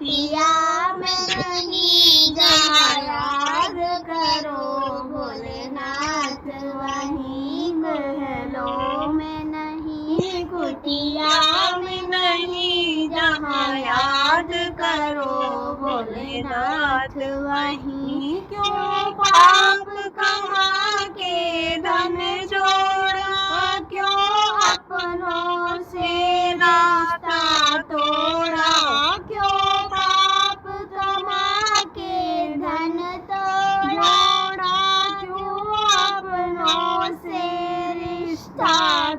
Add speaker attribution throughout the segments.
Speaker 1: कुटिया में नहीं, जहाँ याद करो भोलेनाथ वहीं महलों में नहीं। कुटिया में नहीं, जहाँ याद करो भोलेनाथ वहीं। क्यों पाप कमा के धन जोड़ा, क्यों अपनों से नाता तोड़ा। क्यों पाप कमा के धन जोड़ा, क्यों अपनों से रिश्ता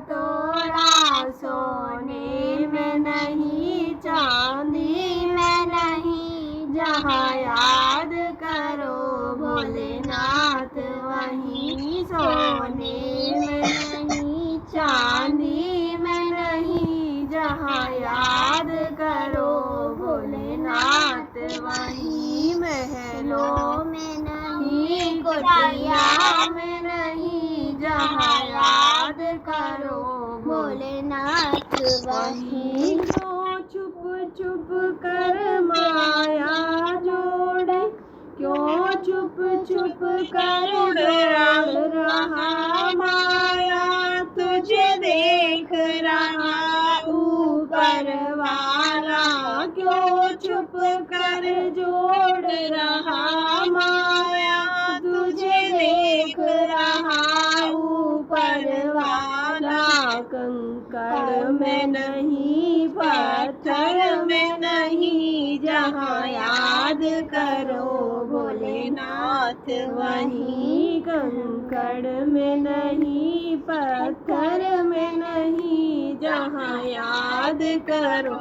Speaker 1: तोड़ा। सोने में नहीं, चांदी में नहीं, जहाँ याद करो भोलेनाथ वहीं। सोने में नहीं, चांदी में नहीं, जहाँ याद करो भोलेनाथ वहीं। महलों में नहीं, कुटिया में नहीं, जहाँ याद करो भोलेनाथ वहीं। क्यों छुप छुप कर माया जोड़े, क्यों छुप छुप कर जोड़ रहा माया। तुझे देख रहा ऊपर वाला, क्यों छुप कर जोड़ रहा माया। तुझे देख रहा ऊपर वाला। कंकड़ में नहीं, पत्थर में नहीं, जहाँ याद करो भोलेनाथ वहीं। कंकड़ में नहीं, पत्थर में नहीं, जहाँ याद करो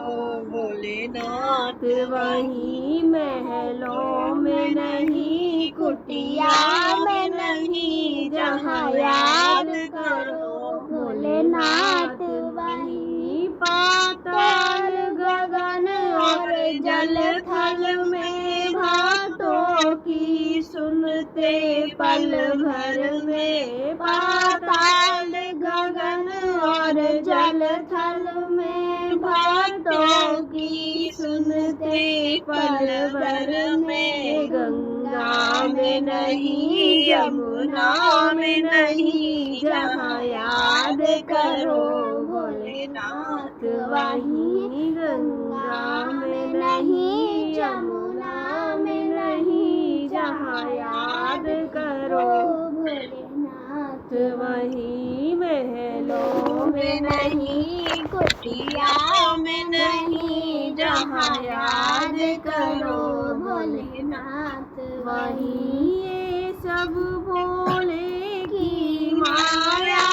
Speaker 1: भोलेनाथ वहीं। महलों में नहीं, कुटिया में नहीं, जहाँ याद करो भोलेनाथ वहीं। पाताल गगन और जल थल में बातों की सुनते पल भर में। पाताल गगन और जल थल में बातों की सुनते पल भर में। गंगा में नहीं, यमुना में नहीं, जहाँ याद करो भोलेनाथ वहीं। गंगा में नहीं, यमुना में नहीं, जहाँ याद करो भोलेनाथ वहीं। महलों में नहीं, कुटिया में नहीं, जहाँ याद करो भोलेनाथ वहीं। ये सब भोले की माया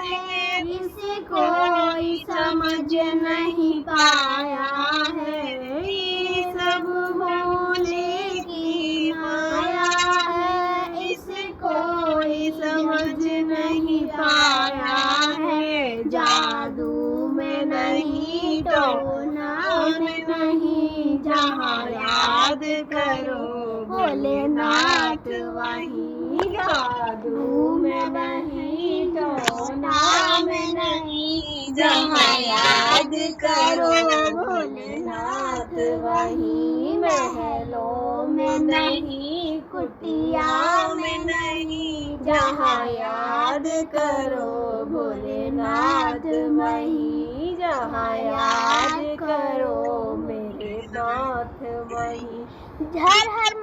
Speaker 1: है, इसे कोई समझ नहीं पाया है। ये सब भोले की माया है, इसे कोई समझ नहीं पाया है। जादू में नहीं, टोना में नहीं, जहाँ याद करो भोलेनाथ वहीं। जादू में नहीं, टोना में नहीं, जहाँ याद करो भोलेनाथ वहीं। महलों में नहीं, कुटिया में नहीं, जहाँ याद करो भोलेनाथ वहीं। जहाँ याद करो मेरे नाथ वहीं। हर हर